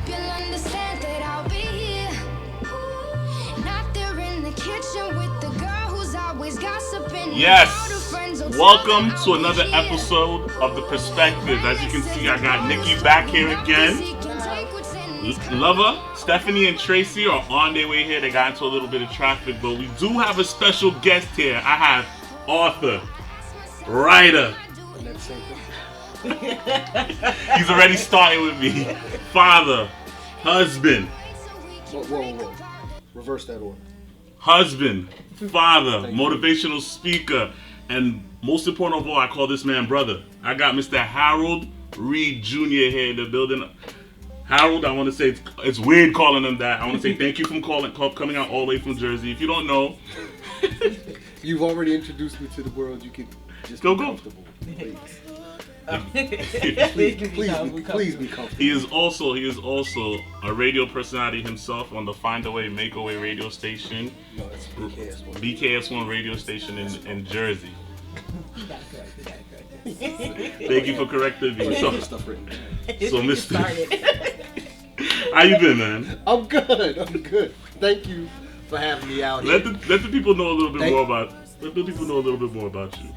hope you'll understand that I'll be here. Not there in the kitchen with the girl who's always gossiping. Yes. Welcome to another episode of The Perspective. As you can see, I got Nikki back here again. Lover, Stephanie, and Tracy are on their way here. They got into a little bit of traffic, but we do have a special guest here. I have author, writer. He's already starting with me. Father, husband. Whoa. Reverse that order. Husband, father, motivational speaker, and most important of all, I call this man brother. I got Mr. Harold Reed Jr. here in the building. Harold, I want to say it's weird calling him that. I want to say thank you for coming out all the way from Jersey. If you don't know, you've already introduced me to the world. You can just go be comfortable. Please be comfortable. He is also a radio personality himself on the Find a Way, Make a Way radio station. No, it's BKS1. BKS1 radio station in Jersey. Thank you for correcting me. So, Mr. How you been, man? I'm good. Thank you for having me out here. Let the people know a little bit more about. Let the people know a little bit more about you.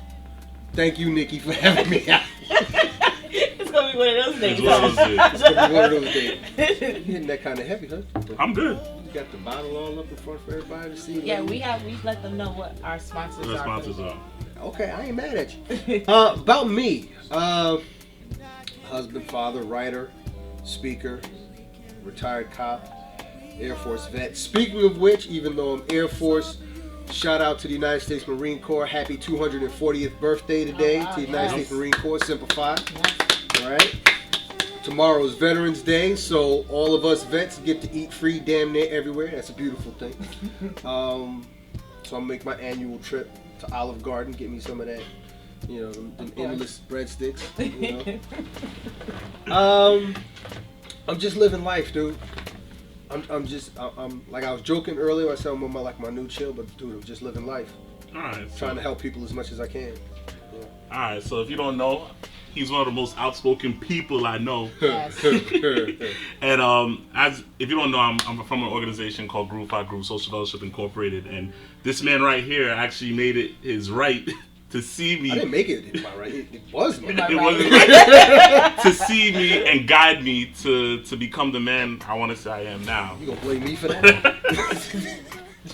Thank you, Nikki, for having me out. It's gonna be one of those days. It's gonna be one of those days. You're hitting that kind of heavy, huh? I'm good. You got the bottle all up in front for everybody to see. Yeah, we let them know what our sponsors are. Okay, I ain't mad at you. About me, husband, father, writer, speaker, retired cop, Air Force vet. Speaking of which, even though I'm Air Force, shout out to the United States Marine Corps. Happy 240th birthday today to the United States Marine Corps. Semper Fi. All right. Tomorrow is Veterans Day, so all of us vets get to eat free damn near everywhere. That's a beautiful thing. So I'll make my annual trip to Olive Garden, get me some of that, them endless breadsticks. I'm just living life, dude. I'm like I was joking earlier. I said I'm on my new chill, but dude, I'm just living life. All right. Trying to help people as much as I can. Yeah. All right. So if you don't know, he's one of the most outspoken people I know. Yes. And if you don't know, I'm from an organization called Group 5 Group Social Fellowship Incorporated, and this man right here actually made it his right to see me. I didn't make it my right. It was my right. It wasn't right to see me and guide me to become the man I want to say I am now. You gonna blame me for that?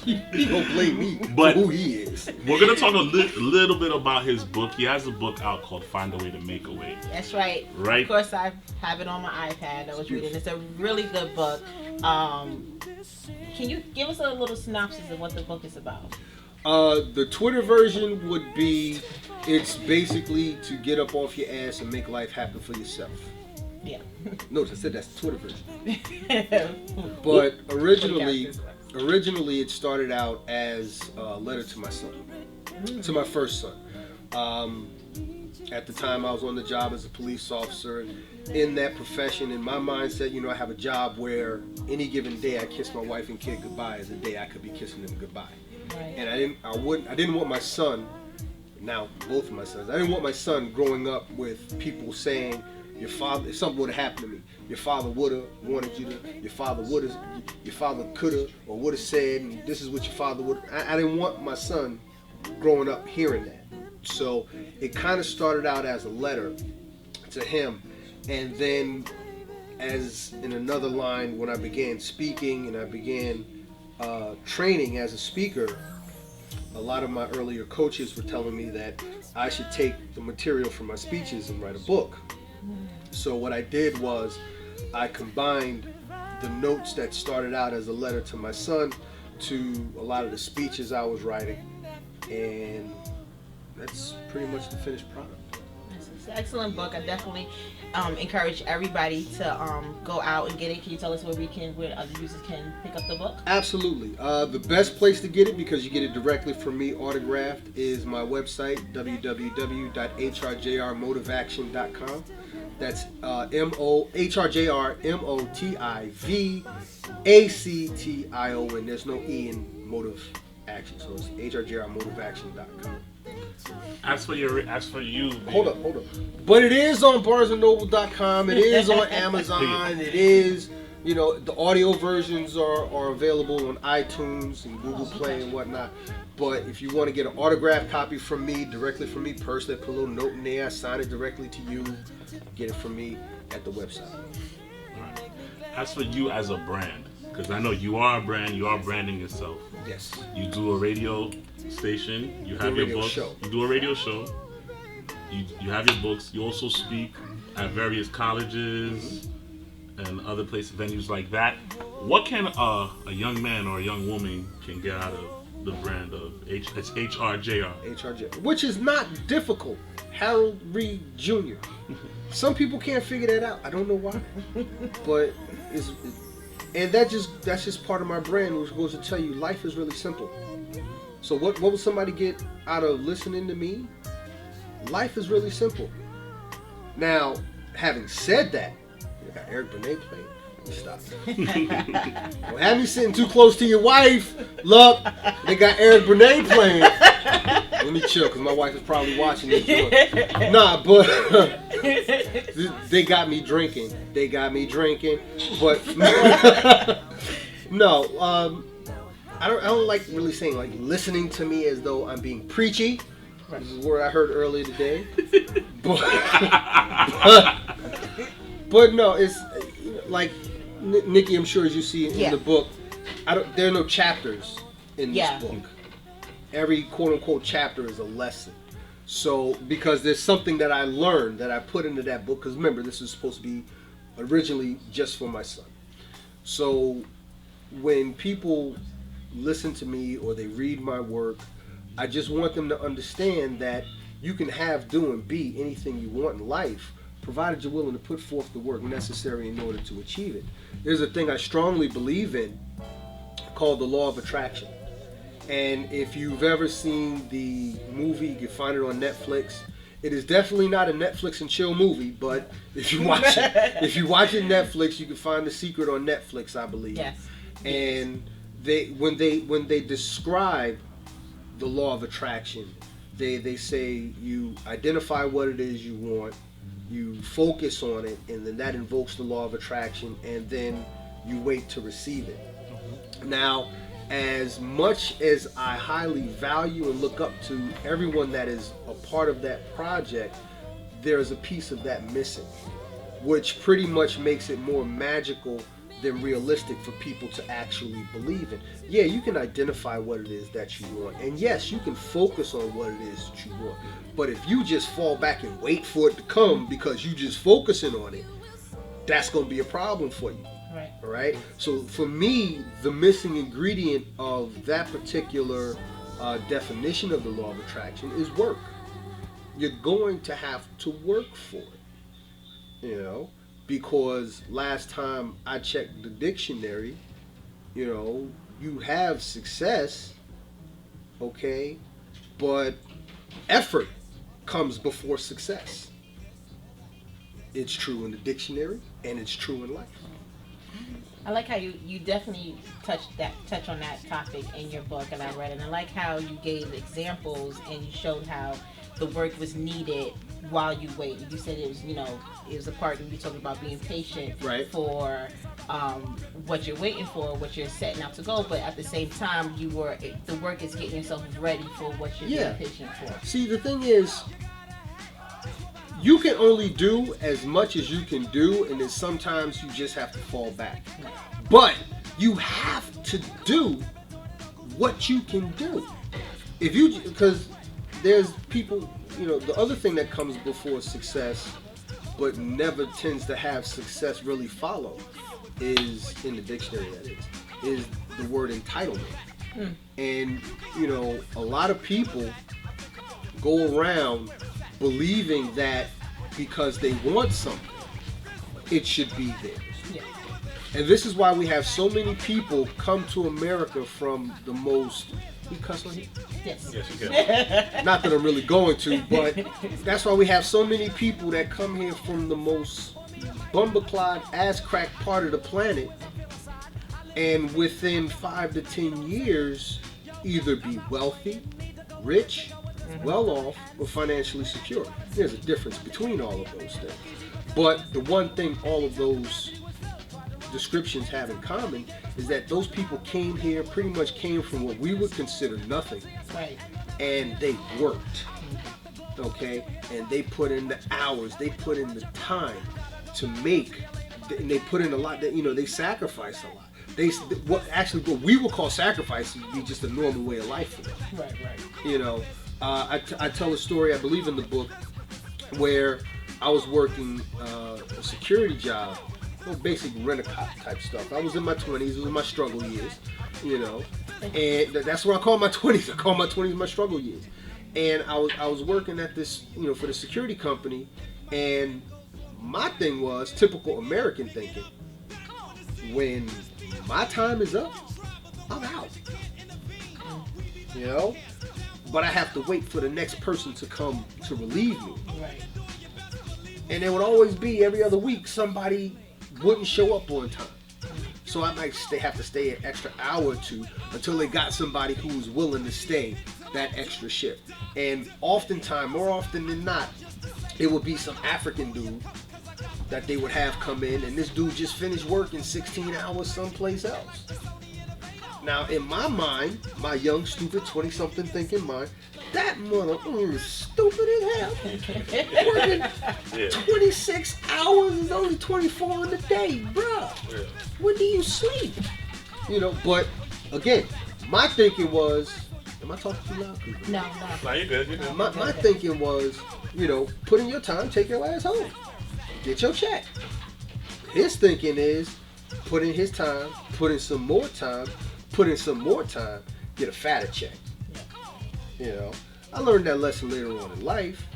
You gonna blame me for who he is? We're gonna talk a little bit about his book. He has a book out called Find a Way to Make a Way. That's right. Of course, I have it on my iPad. I was reading. It's a really good book. Can you give us a little synopsis of what the book is about? The Twitter version would be, it's basically to get up off your ass and make life happen for yourself. Yeah. Notice I said that's the Twitter version. But originally it started out as a letter to my son, to my first son. At the time I was on the job as a police officer, and in that profession, in my mindset, I have a job where any given day I kiss my wife and kid goodbye is a day I could be kissing them goodbye. Right. And I didn't want my son, now both of my sons, I didn't want my son growing up with people saying, your father, if something would have happened to me, your father would have wanted you to, your father could have or would have said, and this is what your father would. I didn't want my son growing up hearing that. So it kind of started out as a letter to him, and then as in another line, when I began speaking and I began training as a speaker, a lot of my earlier coaches were telling me that I should take the material from my speeches and write a book. So what I did was I combined the notes that started out as a letter to my son to a lot of the speeches I was writing, and that's pretty much the finished product. It's an excellent book. I definitely encourage everybody to go out and get it. Can you tell us where other users can pick up the book? Absolutely. The best place to get it, because you get it directly from me autographed, is my website, www.hrjrmotivaction.com. That's HRJRMOTIVACTION. There's no E in motive action, so it's HRJRmotivaction.com. As for you. Hold up. But it is on BarnesandNoble.com. It is on Amazon. It is The audio versions are available on iTunes and Google Play and whatnot. But if you want to get an autographed copy from me, directly from me personally, I put a little note in there, I sign it directly to you, get it from me at the website. All right. As for you as a brand, because I know you are a brand, you are branding yourself. Yes. You do a radio station, you have your books, show. You do a radio show, you have your books, you also speak at various colleges and other places, venues like that. What can a young man or a young woman can get out of the brand of it's HRJR? HRJ, which is not difficult. Harold Reed Jr. Some people can't figure that out. I don't know why, but that's just part of my brand, which goes to tell you life is really simple. So what would somebody get out of listening to me? Life is really simple. Now, having said that, you got Eric Benet playing. Stop. Don't have me sitting too close to your wife. Look, they got Eric Benet playing. Let me chill, because my wife is probably watching this. Nah, but they got me drinking. But no, I don't like really saying like listening to me as though I'm being preachy. This is a word I heard earlier today. But no, it's like Nikki, I'm sure as you see in the book, there are no chapters in this book. Every quote unquote chapter is a lesson. So because there's something that I learned that I put into that book, because remember, this is supposed to be originally just for my son. So when people listen to me or they read my work, I just want them to understand that you can have, do, and be anything you want in life, provided you're willing to put forth the work necessary in order to achieve it. There's a thing I strongly believe in called the law of attraction. And if you've ever seen the movie, you can find it on Netflix. It is definitely not a Netflix and chill movie, but if you watch it Netflix, you can find The Secret on Netflix, I believe. Yes. And when they describe the law of attraction, they say you identify what it is you want, you focus on it, and then that invokes the law of attraction, and then you wait to receive it. Now, as much as I highly value and look up to everyone that is a part of that project, there's a piece of that missing, which pretty much makes it more magical than realistic for people to actually believe in. Yeah, you can identify what it is that you want, and yes, you can focus on what it is that you want, but if you just fall back and wait for it to come because you just focusing on it, that's going to be a problem for you. Right. All right. So for me, the missing ingredient of that particular definition of the law of attraction is work. You're going to have to work for it, because last time I checked the dictionary, you have success, okay, but effort comes before success. It's true in the dictionary, and it's true in life. I like how you definitely touch on that topic in your book, and I read it. And I like how you gave examples and you showed how the work was needed while you waited. You said it was a part of you talking about being patient for what you're waiting for, what you're setting out to go, but at the same time the work is getting yourself ready for what you're being patient for. See, the thing is, you can only do as much as you can do, and then sometimes you just have to fall back. But you have to do what you can do. Because there's people, the other thing that comes before success, but never tends to have success really follow, is in the dictionary, that is the word entitlement. And, a lot of people go around believing that because they want something, it should be theirs. Yeah. And this is why we have so many people come to America from the most... We cuss on here? Yes. Yes, you can. Not that I'm really going to, but that's why we have so many people that come here from the most bumbleclad, ass-cracked part of the planet, and within 5 to 10 years, either be wealthy, rich, well off, or financially secure. There's a difference between all of those things. But the one thing all of those descriptions have in common is that those people came here, pretty much came from what we would consider nothing. Right. And they worked. Okay? And they put in the hours, they put in the time to make, and they put in a lot, that, you know, they sacrificed a lot. What we would call sacrifice would be just a normal way of life for them. Right. You know, I tell a story, I believe in the book, where I was working a security job, well, basically rent-a-cop type stuff. I was in my 20s, it was my struggle years, you know, and that's what I call my 20s. I call my 20s my struggle years. And I was working at this, you know, for the security company, and my thing was typical American thinking. When my time is up, I'm out. You know? But I have to wait for the next person to come to relieve me. Right. And there would always be, every other week, somebody wouldn't show up on time. So I might have to stay an extra hour or two until they got somebody who was willing to stay that extra shift. And oftentimes, more often than not, it would be some African dude that they would have come in, and this dude just finished working 16 hours someplace else. Now, in my mind, my young, stupid, 20-something thinking mind, that mother is stupid as hell. Working 26 hours is only 24 in a day, bruh. Yeah. When do you sleep? You know, but again, my thinking was, am I talking too loud? No. No, you're good. You're good. My thinking was, you know, put in your time, take your ass home. Get your check. His thinking is, put in his time, put in some more time, put in some more time, get a fatter check. You know, I learned that lesson later on in life,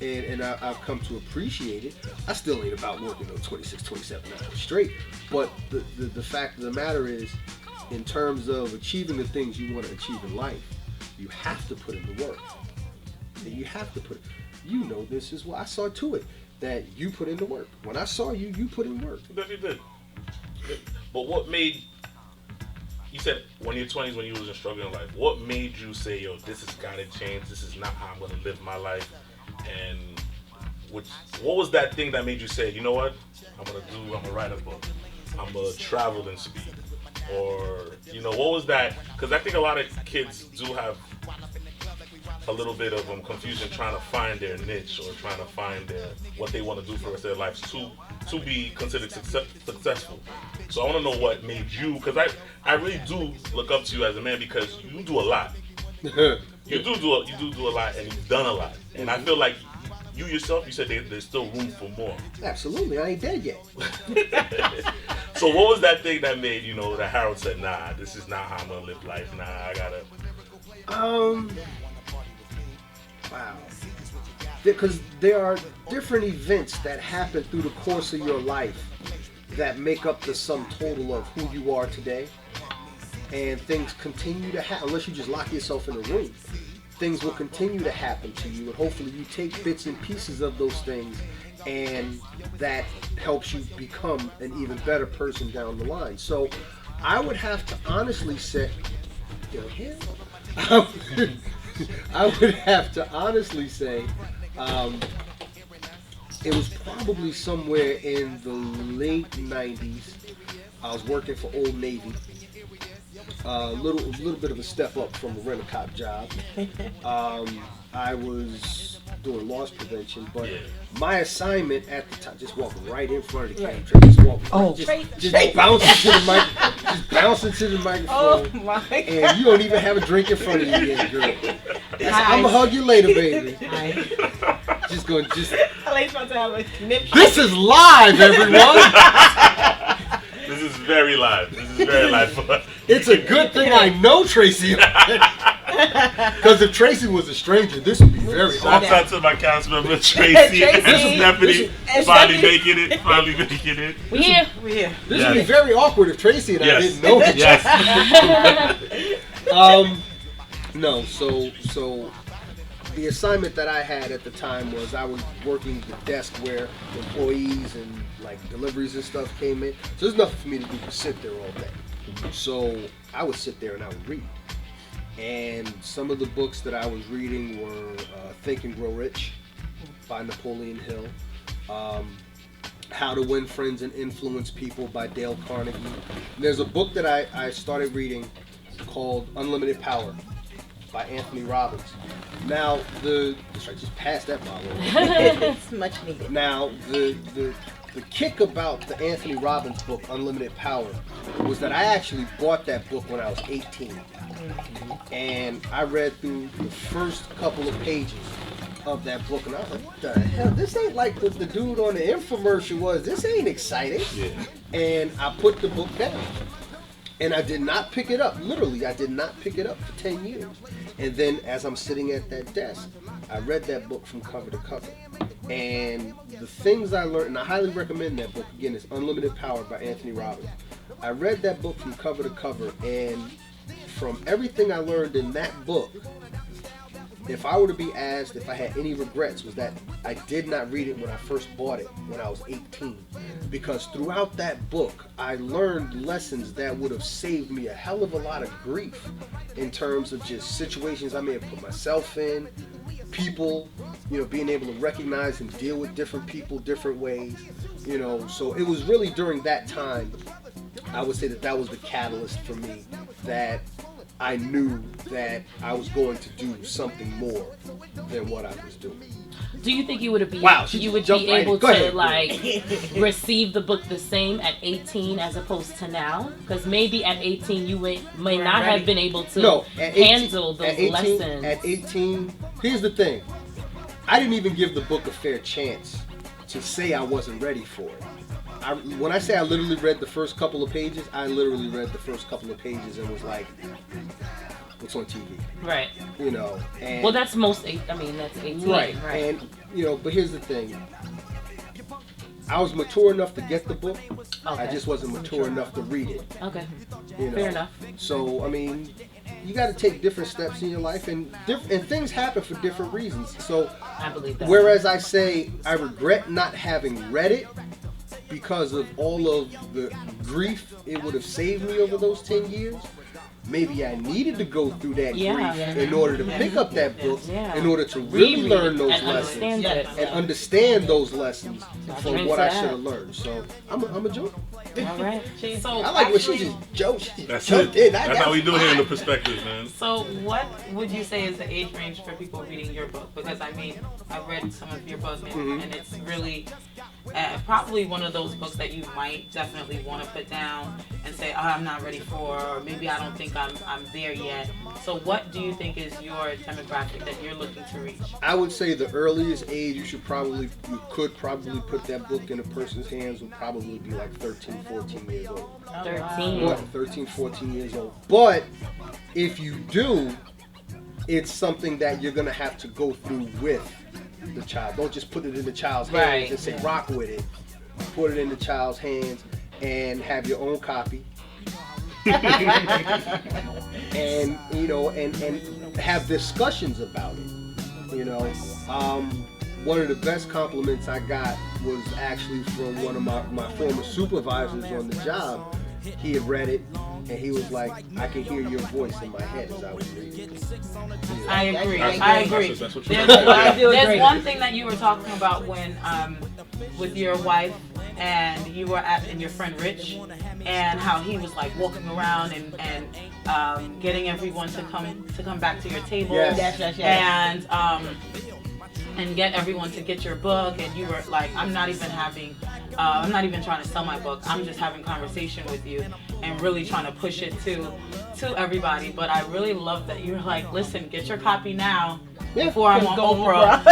and I've come to appreciate it. I still ain't about working those 26, 27 hours straight, but the fact of the matter is, in terms of achieving the things you want to achieve in life, you have to put in the work. And you have to put, you know, this is what I saw to it, that you put in the work. When I saw you, you put in work. That you did. But what made, you said when you're 20s, when you was struggling in life, what made you say, yo, this has got to change, this is not how I'm going to live my life? And what was that thing that made you say, you know what, I'm going to write a book, I'm going to travel and speak? Or, you know, what was that? Because I think a lot of kids do have a little bit of confusion trying to find their niche or trying to find what they want to do for the rest of their lives to be considered successful. So I want to know what made you, because I really do look up to you as a man, because you do a lot. You do a lot, and you've done a lot. And I feel like you yourself, you said there's still room for more. Absolutely, I ain't dead yet. So what was that thing that made, you know, that Harold said, nah, this is not how I'm gonna live life. Nah, I gotta. Wow. Because there are different events that happen through the course of your life that make up the sum total of who you are today. And things continue to happen, unless you just lock yourself in a room. Things will continue to happen to you, and hopefully you take bits and pieces of those things, and that helps you become an even better person down the line. So I would have to honestly say, I would have to honestly say it was probably somewhere in the late 90s. I was working for Old Navy. A little bit of a step up from a rent-a-cop job. I was doing loss prevention, but my assignment at the time, just walking right in front of the camera, just bouncing to the mic, just bouncing to the microphone. Oh my God. And you don't even have a drink in front of you yet, girl. I'm gonna hug you later, baby. Just going, I like about to have a snip. This is live, everyone. This is very live. It's a good thing I know Tracy. Because if Tracy was a stranger, this would be very Shout awkward. out to my cast member Tracy. This is Stephanie. Finally making it. We're here. This would be very awkward if Tracy and I didn't know each other. No, so the assignment that I had at the time was I was working the desk where employees and like deliveries and stuff came in. So there's nothing for me to do but sit there all day. So I would sit there and I would read. And some of the books that I was reading were Think and Grow Rich by Napoleon Hill. How to Win Friends and Influence People by Dale Carnegie. There's a book that I started reading called Unlimited Power by Anthony Robbins. Now, just pass that bottle. It's much needed. Now, the kick about the Anthony Robbins book, Unlimited Power, was that I actually bought that book when I was 18. And I read through the first couple of pages of that book, and I was like, what the hell? This ain't like what the dude on the infomercial was. This ain't exciting. Yeah. And I put the book down. And I did not pick it up. Literally, I did not pick it up for 10 years. And then as I'm sitting at that desk, I read that book from cover to cover. And the things I learned, and I highly recommend that book, again, it's Unlimited Power by Anthony Robbins. I read that book from cover to cover, and from everything I learned in that book, if I were to be asked if I had any regrets, was that I did not read it when I first bought it when I was 18. Because throughout that book, I learned lessons that would have saved me a hell of a lot of grief in terms of just situations I may have put myself in, people, being able to recognize and deal with different people different ways, So it was really during that time, I would say that was the catalyst for me, that I knew that I was going to do something more than what I was doing. Do you think you would be able ahead. to receive the book the same at 18 as opposed to now? Because maybe at 18 you may not have been able to handle those lessons. At 18, here's the thing. I didn't even give the book a fair chance to say I wasn't ready for it. When I say I literally read the first couple of pages, I literally read the first couple of pages and was like, what's on TV? Right. And well, that's that's 18. Right. And, but here's the thing. I was mature enough to get the book. Okay. I just wasn't mature enough to read it. Okay. Fair enough. So, you got to take different steps in your life, and things happen for different reasons. So, I believe that. Whereas I say I regret not having read it, because of all of the grief it would have saved me over those 10 years, maybe I needed to go through that grief in order to pick up that book, in order to really learn those lessons and understand those lessons from what I should have learned. So I'm a joke. All right. So I like what she just joked. That's it. That's how we do it here in the Perspective, man. So what would you say is the age range for people reading your book? Because I've read some of your books, and it's really probably one of those books that you might definitely want to put down and say, oh, I'm not ready for, or maybe I don't think I'm there yet. So what do you think is your demographic that you're looking to reach? I would say the earliest age you could probably put that book in a person's hands would probably be like 13, 14 years old. 13, 14 years old. But if you do, it's something that you're going to have to go through with the child. Don't just put it in the child's hands and say rock with it. Put it in the child's hands and have your own copy. and have discussions about it. One of the best compliments I got was actually from one of my former supervisors on the job. He had read it, and he was like, I can hear your voice in my head as I was reading it. I agree. That's what There's one thing that you were talking about when, with your wife, and you were and your friend Rich, and how he was like walking around and getting everyone to come back to your table. Yes. And get everyone to get your book, and you were like, I'm not even trying to sell my book. I'm just having conversation with you and really trying to push it to everybody. But I really love that you're like, listen, get your copy now before I'm on Oprah.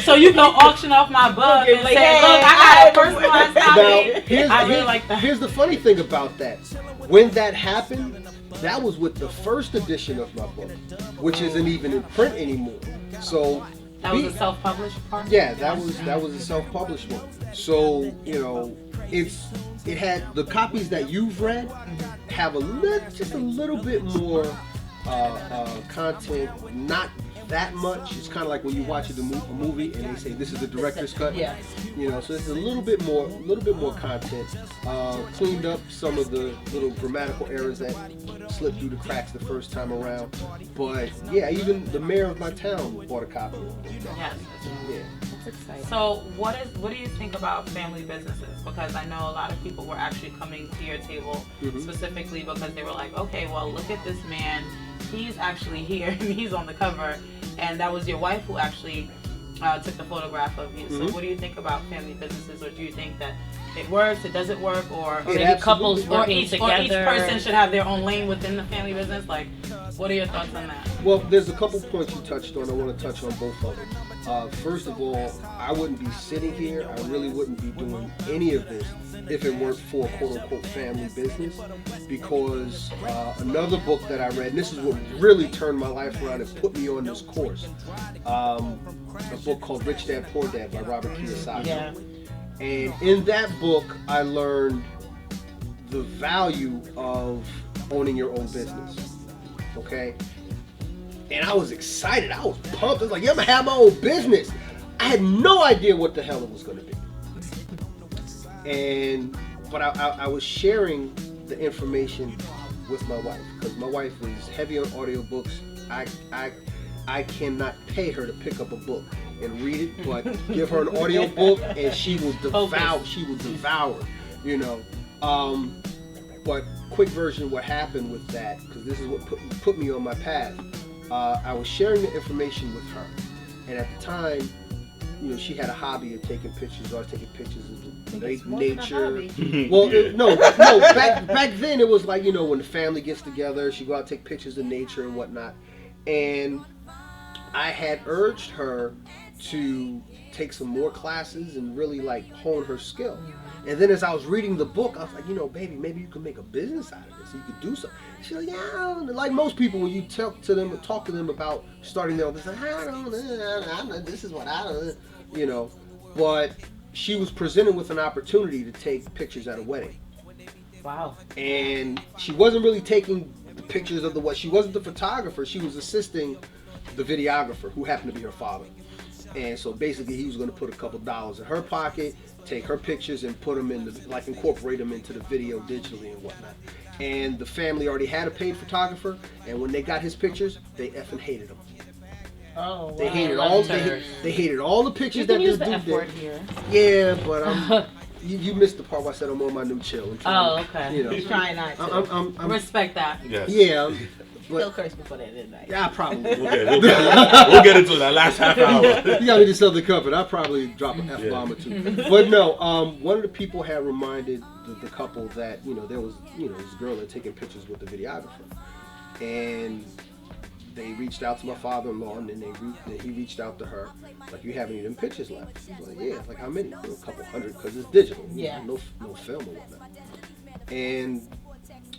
So you can auction off my book and say, look, I got a personalized copy. I really like that. Here's the funny thing about that. When that happened, that was with the first edition of my book, which isn't even in print anymore. So that was a self-published part? Yeah, that was a self-published one. So, it had the copies that you've read have just a little bit more content, not that much. It's kind of like when you watch a movie and they say this is the director's cut. Yeah. You know, so it's a little bit more content. Cleaned up some of the little grammatical errors that slipped through the cracks the first time around. But yeah, even the mayor of my town bought a copy of it. Yes. Yeah. That's exciting. So what do you think about family businesses? Because I know a lot of people were actually coming to your table specifically because they were like, okay, well, look at this man. He's actually here and he's on the cover. And that was your wife who actually took the photograph of you. So what do you think about family businesses? Or do you think that it works, it doesn't work, or maybe couples working together? Or each person should have their own lane within the family business? Like, what are your thoughts on that? Well, there's a couple points you touched on. I want to touch on both of them. First of all, I wouldn't be sitting here. I really wouldn't be doing any of this if it weren't for quote-unquote family business. Because another book that I read, and this is what really turned my life around and put me on this course, a book called Rich Dad Poor Dad by Robert Kiyosaki. Yeah. And in that book, I learned the value of owning your own business. Okay? And I was excited. I was pumped. I was like, yeah, I'm going to have my own business. I had no idea what the hell it was going to be. But I was sharing the information with my wife because my wife is heavy on audiobooks. I cannot pay her to pick up a book and read it, but give her an audio book and she will devour, you know. But quick version, what happened with that, because this is what put me on my path. I was sharing the information with her, and at the time, you know, she had a hobby of taking pictures. I was taking pictures of nature. Well, back then it was like, you know, when the family gets together, she go out and take pictures of nature and whatnot. And I had urged her to take some more classes and really like hone her skill. And then as I was reading the book, I was like, you know, baby, maybe you can make a business out of this. You could do something. She's like, yeah, I don't know. Like most people, when you talk to them about starting their own business, I don't know, this is what I don't know, you know. But she was presented with an opportunity to take pictures at a wedding. Wow. And she wasn't really taking the pictures of she wasn't the photographer. She was assisting the videographer, who happened to be her father. And so basically he was going to put a couple dollars in her pocket, take her pictures and put them incorporate them into the video digitally and whatnot. And the family already had a paid photographer, and when they got his pictures, they effing hated him. Oh, wow. They hated all the pictures that this dude did. Here. Yeah, but you missed the part where I said I'm on my new chill. Okay. You know, He's trying not to. I'm Respect that. Yes. Yeah. Still curse before the end of the night. Yeah, I probably. Okay, we'll get into that last half hour. You got me this other covered. I'll probably drop an F-bomb or two. But no, one of the people had reminded the couple that, you know, there was, you know, this girl that taking pictures with the videographer. And they reached out to my father-in-law, and then he reached out to her. Like, you have any of them pictures left? She's like, yeah. Like, how many? You know, a couple hundred, because it's digital. Yeah. No film or whatnot. And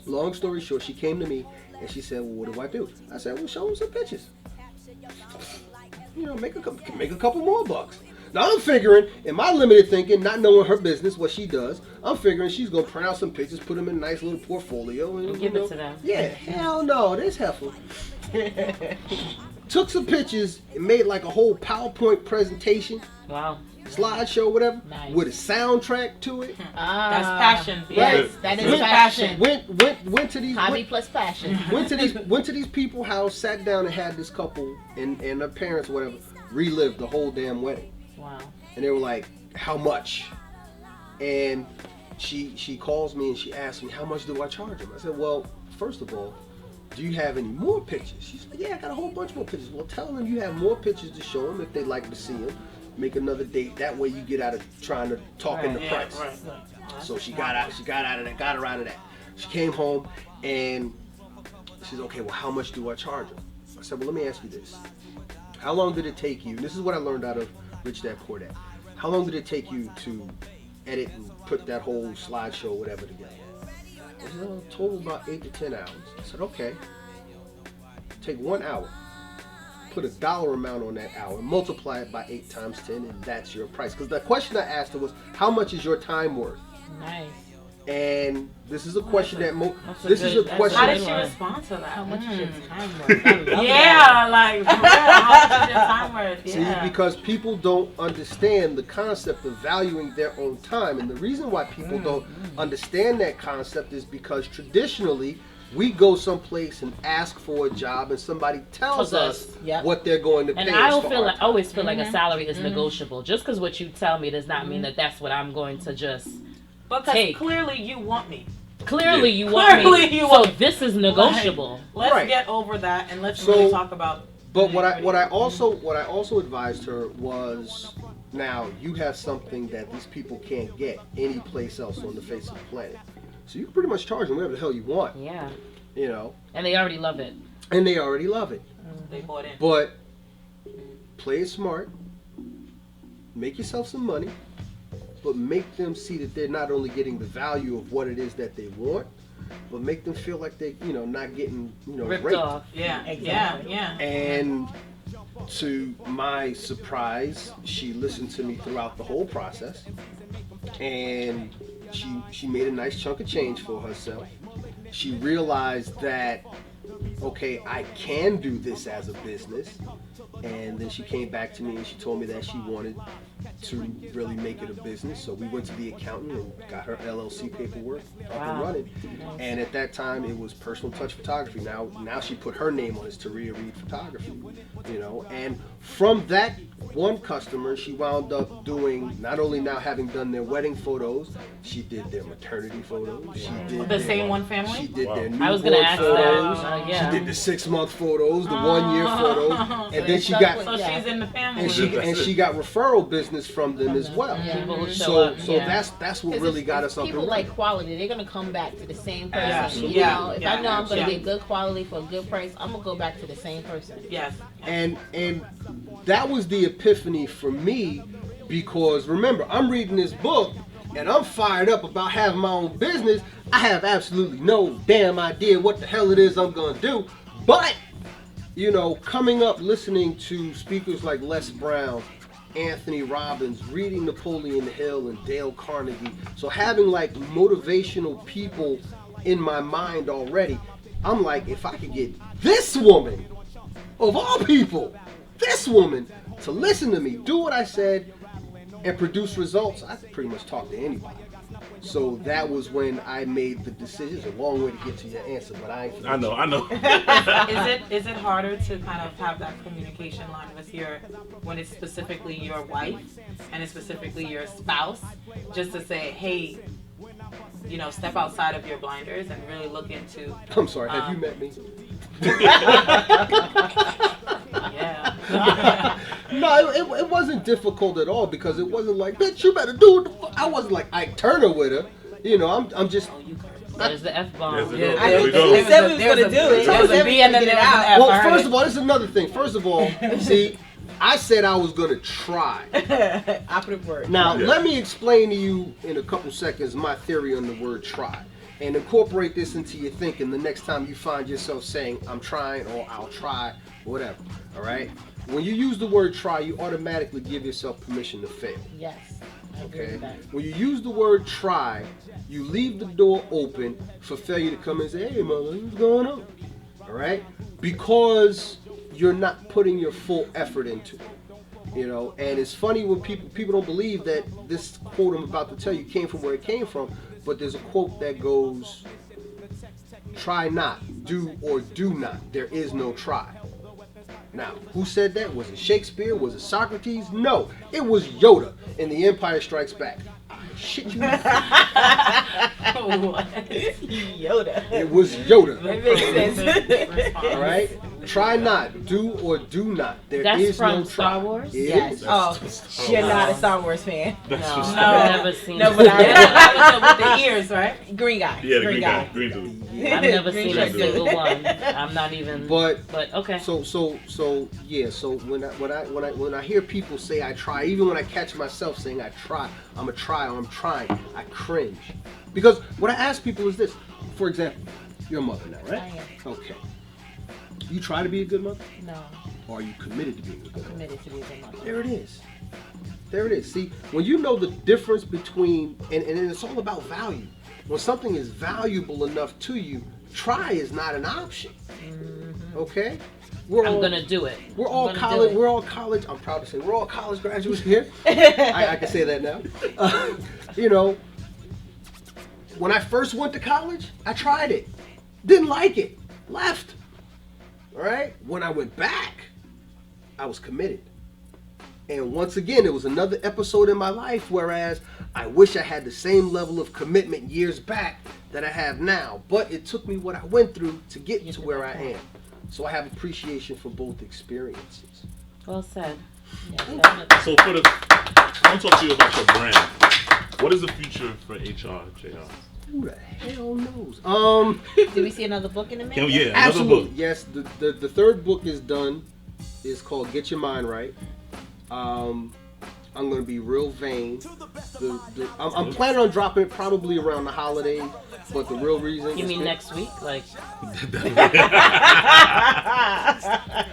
long story short, she came to me, and she said, well, what do I do? I said, well, show them some pictures. You know, make a couple more bucks. Now I'm figuring, in my limited thinking, not knowing her business, what she does, I'm figuring she's going to print out some pictures, put them in a nice little portfolio. And give it to them. Yeah, hell no, this heifer. Took some pictures and made like a whole PowerPoint presentation. Wow. Slideshow, whatever, Nice. with a soundtrack to it. That's passion. Yes, that is passion. Went to these Hobby plus passion. went to these people's house, sat down and had this couple and their parents or whatever relive the whole damn wedding. Wow. And they were like, how much? And she calls me and she asks me, how much do I charge them? I said, well, first of all, do you have any more pictures? She's like, yeah, I got a whole bunch more pictures. Well, tell them you have more pictures to show them if they'd like to see them. Make another date. That way you get out of trying to talk in the price. Right. So she got her out of that. She came home and she's okay, well, how much do I charge her? I said, well, let me ask you this. How long did it take you? And this is what I learned out of Rich Dad Poor Dad. How long did it take you to edit and put that whole slideshow, whatever, together? I said, oh, total about 8 to 10 hours. I said, okay. Take 1 hour. Put a dollar amount on that hour and multiply it by 8 times 10, and that's your price. Because the question I asked her was, how much is your time worth? Nice. And this is a question that How did she respond to that? How much is your time worth? I love Yeah, like, for real, how much is your time worth? See, because people don't understand the concept of valuing their own time. And the reason why people don't understand that concept is because traditionally, we go someplace and ask for a job, and somebody tells us what they're going to pay. And I always feel like a salary is negotiable. Just because what you tell me does not mean that that's what I'm going to just take. Clearly you want me. Clearly you want me. So this is negotiable. Let's get over that and let's really talk about. But what I also advised her was, now you have something that these people can't get any place else on the face of the planet. So you can pretty much charge them whatever the hell you want. Yeah. You know. And they already love it. They bought in. But play it smart. Make yourself some money. But make them see that they're not only getting the value of what it is that they want, but make them feel like they, not getting, ripped off. Yeah, exactly. Yeah. And to my surprise, she listened to me throughout the whole process, and she made a nice chunk of change for herself. She realized that, okay, I can do this as a business. And then she came back to me and she told me that she wanted to really make it a business. So we went to the accountant and got her LLC paperwork up and running. And at that time, it was Personal Touch Photography. Now she put her name on it, Taria Reed Photography. And from that one customer, she wound up doing, not only now having done their wedding photos, she did their maternity photos. She did the same one family. She did their I was gonna newborn ask photos. that. She did the 6-month photos, the 1-year photos, and then she got. So she's in the family. And she got referral business from them as well. People who show So up. that's what really got us up and People running. like quality. They're gonna come back to the same person. Absolutely. If I know I'm gonna get good quality for a good price, I'm gonna go back to the same person. Yes. And that was the epiphany for me, because remember, I'm reading this book and I'm fired up about having my own business. I have absolutely no damn idea what the hell it is I'm gonna do, but coming up listening to speakers like Les Brown, Anthony Robbins, reading Napoleon Hill and Dale Carnegie, so having like motivational people in my mind already, I'm like, if I could get this woman, of all people, this woman, to listen to me, do what I said, and produce results, I could pretty much talk to anybody. So that was when I made the decision. It's a long way to get to your answer, but I know. Is it harder to kind of have that communication line with when it's specifically your wife and it's specifically your spouse, just to say, hey, step outside of your blinders and really look into. I'm sorry, have you met me? Yeah. No, it wasn't difficult at all, because it wasn't like, bitch, you better do it. I wasn't like Ike Turner with her. I'm just. There's the F-bomb. There I we go. said we was gonna do it. There was a B and then there was an F. Well, first of all, this is another thing. First of all, see, I said I was gonna try. Operative word. Now, let me explain to you in a couple seconds my theory on the word try, and incorporate this into your thinking the next time you find yourself saying, I'm trying, or I'll try, whatever. All right? When you use the word try, you automatically give yourself permission to fail. Yes. I agree Okay? with that. When you use the word try, you leave the door open for failure to come in and say, hey, mother, what's going on? All right? Because you're not putting your full effort into it. And it's funny when people don't believe that this quote I'm about to tell you came from where it came from, but there's a quote that goes, try not, do or do not. There is no try. Now, who said that? Was it Shakespeare? Was it Socrates? No, it was Yoda in The Empire Strikes Back. Shit you. Yoda. It was Yoda. That makes sense. All right? Try not, do or do not. There That's is from no try. Star Wars? It Yes. is. Oh, you're not a Star Wars fan. I've never seen No, it. but I With the ears, right? green guy. Yeah, the green guy. Green dude. I've never Green seen a shirt single dude. one. I'm not even. But okay. So yeah. So when I hear people say I try, even when I catch myself saying I try, I'm a try or I'm trying, I cringe, because what I ask people is this. For example, you're a mother now, right? I am. Okay. You try to be a good mother, No, or are you committed to being a good mother? committed to be a good mother. There it is. There it is. See, when you know the difference between, and it's all about value. when something is valuable enough to you, try is not an option. Okay? I'm gonna do it. We're all college. We're all college. I'm proud to say we're all college graduates here. I can say that now. You know, when I first went to college, I tried it, didn't like it, left. All right. When I went back, I was committed. And once again, it was another episode in my life. Whereas I wish I had the same level of commitment years back that I have now. But it took me what I went through to get to where I am. So I have appreciation for both experiences. Well said. Yeah, so I want to talk to you about your brand. What is the future for HR, JR? Who the hell knows? Do we see another book in a minute? Yeah, absolutely. Book. Yes, the third book is done. It's called Get Your Mind Right. I'm going to be real vain. I'm planning on dropping it probably around the holidays, but the real reason... You mean next week? Like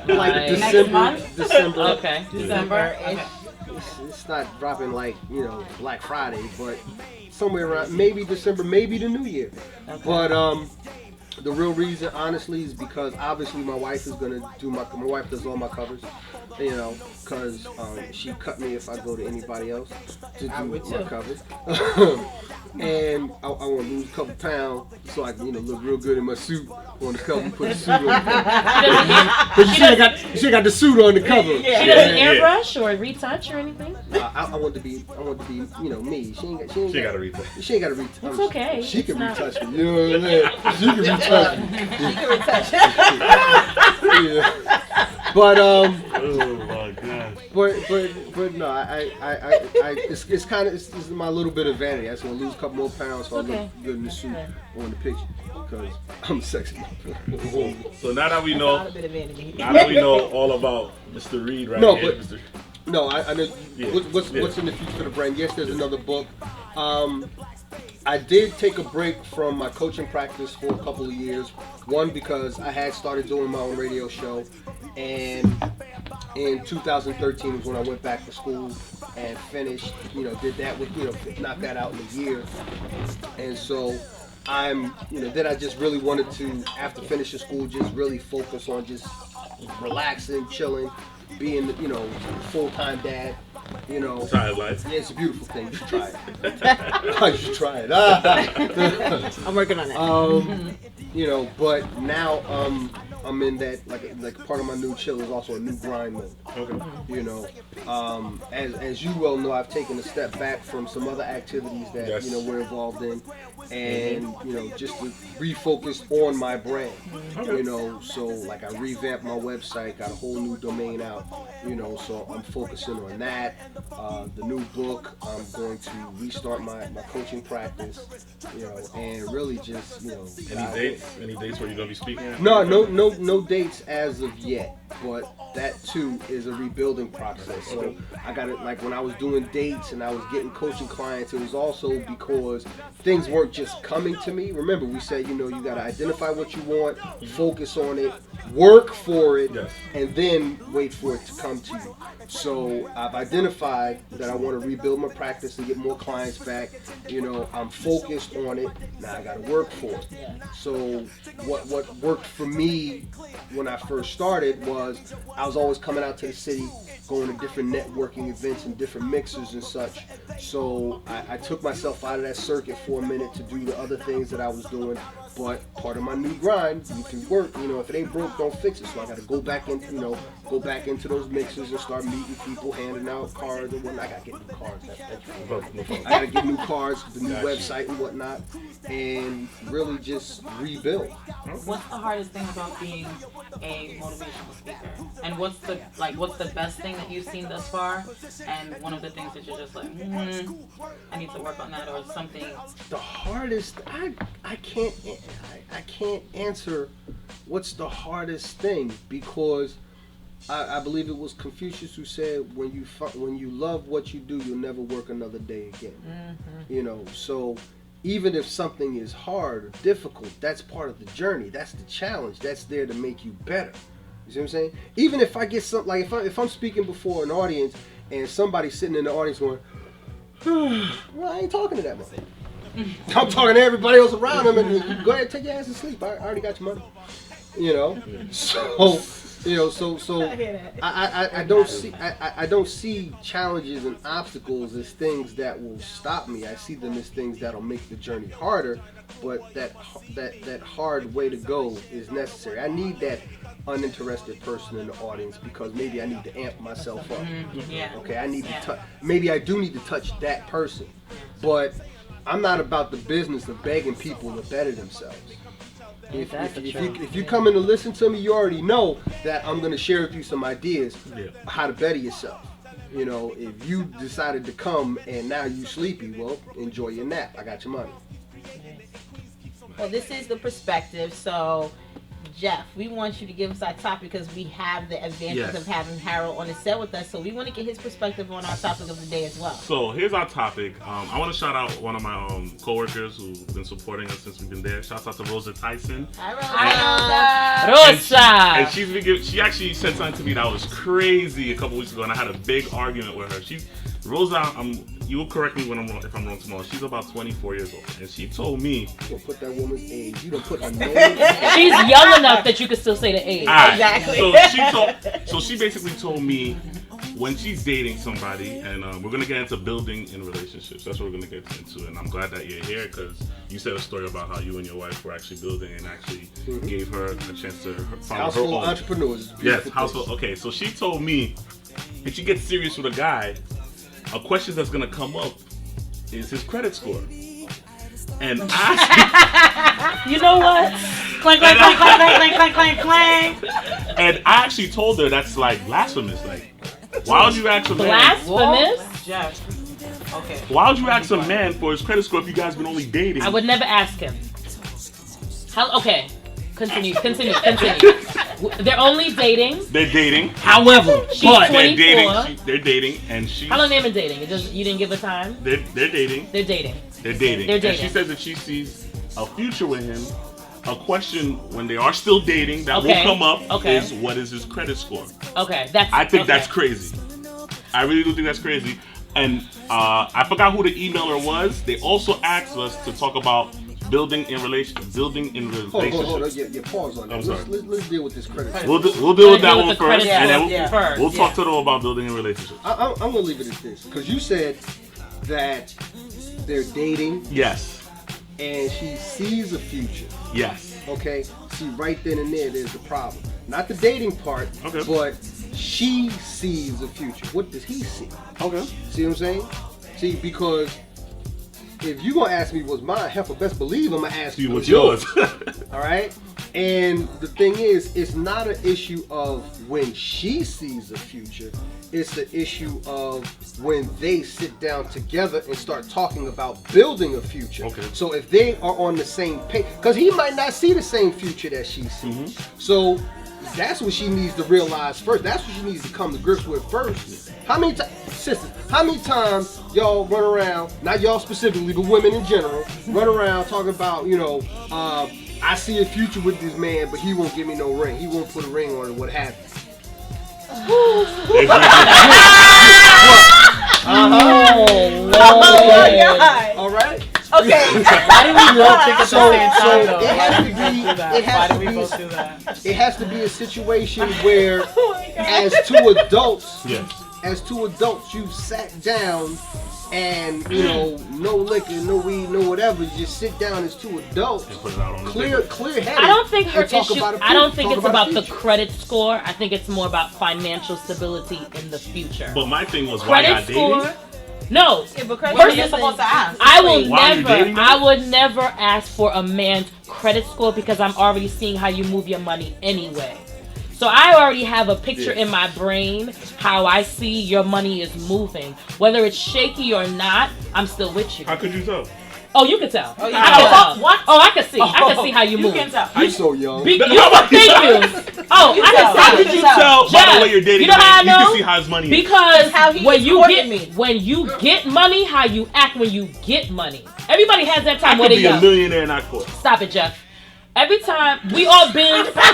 December, next month? December. Okay. December. Okay. It's not dropping like, Black Friday, but somewhere around, maybe December, maybe the New Year. Okay. But the real reason, honestly, is because obviously my wife is going to do my wife does all my covers. Because she cut me if I go to anybody else to do my covers. And I want to lose a couple pounds so I can, look real good in my suit on the cover. Put the suit on. Because she ain't got the suit on the cover. Yeah. She doesn't airbrush or retouch or anything. I want to be, me. She ain't got to retouch. She ain't got to retouch. It's okay. She can retouch me. You know what I'm saying? She can retouch me. She can retouch. Yeah. But oh my gosh. But no, it's kind of it's my little bit of vanity. I just want to lose a couple more pounds so I look good in the suit on the picture because I'm sexy. So now that we know, all about Mr. Reed right here, Mr. No, I know what's in the future for the brand. Yes, there's another book. I did take a break from my coaching practice for a couple of years. One, because I had started doing my own radio show, and in 2013 was when I went back to school and finished, did that with, knocked that out in a year. And so then I just really wanted to, after finishing school, just really focus on just relaxing, chilling, being, full-time dad. Tired life. Yeah, it's a beautiful thing. You should try it. You should try it. I'm working on it. But now I'm in that like part of my new chill is also a new grind mode. Okay. As you well know, I've taken a step back from some other activities that we're involved in, and just to refocus on my brand. So like I revamped my website, got a whole new domain out. So I'm focusing on that. The new book, I'm going to restart my coaching practice. And really just Any dates where you're gonna be speaking? No dates as of yet, but that too is a rebuilding process. So I got it, like when I was doing dates and I was getting coaching clients, it was also because things weren't just coming to me. Remember, we said, you got to identify what you want, focus on it, work for it, and then wait for it to come to you. So I've identified that I want to rebuild my practice and get more clients back. I'm focused on it. Now I got to work for it. So what worked for me when I first started was I was always coming out to the city, going to different networking events and different mixers and such. So I took myself out of that circuit for a minute to do the other things that I was doing. But part of my new grind, you can work. If it ain't broke, don't fix it. So I got to go back into those mixers and start meeting people, handing out cards and whatnot. I got to get new cards. I got to get new cards, the new website and whatnot, and really just rebuild. What's the hardest thing about being a motivational speaker? And what's the best thing that you've seen thus far? And one of the things that you're just like, I need to work on that or something. The hardest, I can't answer what's the hardest thing, because I believe it was Confucius who said, when you love what you do, you'll never work another day again. So even if something is hard or difficult, that's part of the journey. That's the challenge. That's there to make you better. You see what I'm saying? Even if I get something, like if I'm speaking before an audience and somebody's sitting in the audience going, well, I ain't talking to that motherfucker. I'm talking to everybody else around him, and you go ahead, take your ass to sleep. I already got your money. You know, so I don't see challenges and obstacles as things that will stop me. I see them as things that'll make the journey harder. But that hard way to go is necessary. I need that uninterested person in the audience because maybe I need to amp myself up. Yeah. Okay, I need to touch. Maybe I do need to touch that person, but I'm not about the business of begging people to better themselves. If you come in to listen to me, you already know that I'm going to share with you some ideas how to better yourself. You know, if you decided to come and now you sleepy, well, enjoy your nap. I got your money. Well, this is the perspective. So, Jeff, we want you to give us our topic because we have the advantage of having Harold on the set with us. So we want to get his perspective on our topic of the day as well. So here's our topic. I want to shout out one of my coworkers who's been supporting us since we've been there. Shouts out to Rosa Tyson. Hi, Rosa. Rosa. And she actually said something to me that was crazy a couple weeks ago, and I had a big argument with her. Rosa, you will correct me when if I'm wrong tomorrow. She's about 24 years old, and she told me. You don't put that woman's age. You don't put her name. She's young enough that you could still say the age. Right. Exactly. So she basically told me when she's dating somebody, and we're gonna get into building in relationships. That's what we're gonna get into, and I'm glad that you're here because you said a story about how you and your wife were actually building and actually gave her a chance to follow Household her own entrepreneurs. Yes, household. Okay, so she told me if she gets serious with a guy, a question that's gonna come up is his credit score. And I, you know what? Clank, clank, clank, clank, clank, clank, clank. And I actually told her that's like blasphemous. Like, why would you ask a man? Blasphemous? Jeff. Okay. Why would you ask a man for his credit score if you guys been only dating? I would never ask him. Okay. Continue. They're only dating. They're dating. However, she's 24. They're dating, and she. How long they been dating? You didn't give a time. They're dating. They're dating. And she says that she sees a future with him. A question when they are still dating that will come up is what is his credit score? Okay, I think that's crazy. I really do think that's crazy. And I forgot who the emailer was. They also asked us to talk about building in relationships. Hold on. Yeah, pause on that. I'm sorry. Let's deal with this credit score. We'll deal with that one first, and then we'll talk to them about building in relationships. I'm gonna leave it at this because you said that they're dating. Yes. And she sees a future. Yes. Okay. See, right then and there's the problem. Not the dating part. Okay. But she sees a future. What does he see? Okay. See what I'm saying? See, because if you gonna ask me what's mine, hell, best believe I'm gonna ask you what's yours. All right. And the thing is, it's not an issue of when she sees a future. It's the issue of when they sit down together and start talking about building a future. Okay. So if they are on the same page, because he might not see the same future that she sees. Mm-hmm. So that's what she needs to realize first. That's what she needs to come to grips with first. How many times y'all run around, not y'all specifically, but women in general, run around talking about, I see a future with this man, but he won't give me no ring. He won't put a ring on it. What happens? All right. Okay. Why do we both think at the same time, though? It has to be a situation where, as two adults, you sat down and no liquor, no weed, no whatever. You just sit down as two adults, clear headed. I don't think her issue. I don't think it's about the credit score. I think it's more about financial stability in the future. But my thing was why y'all dating? No, what you're supposed to ask. I would never ask for a man's credit score because I'm already seeing how you move your money anyway. So I already have a picture in my brain how I see your money is moving. Whether it's shaky or not, I'm still with you. How could you tell? Oh, you can tell. Oh, I can tell. What? Oh, I can see. I can see how you move. You can tell. You're so young. Thank you. Oh, I can see. How could you tell by the way you're dating? You know how I know? You can see how his money is. Because how he when you get money, how you act when you get money. Everybody has that time where they be a millionaire in that court. Stop it, Jeff. Every time we all been You didn't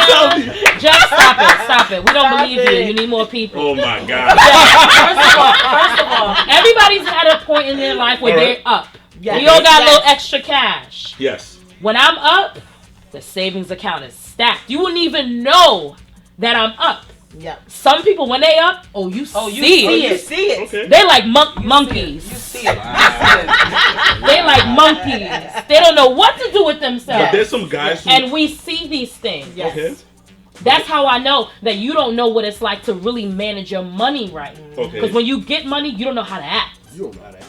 tell me. Just stop it. We don't believe you. You need more people. Oh my God. First of all, everybody's at a point in their life where All right. they're up. Yes. We all got a Yes. little extra cash. Yes. When I'm up, the savings account is stacked. You wouldn't even know that I'm up. Yep. Some people, when they up, you see it. see it. Okay. They like monkeys. You see it. They like monkeys. They don't know what to do with themselves. But there's some guys who. And we see these things. Yes. Okay. That's how I know that you don't know what it's like to really manage your money right. Okay. Because when you get money, you don't know how to act. You don't know how to act.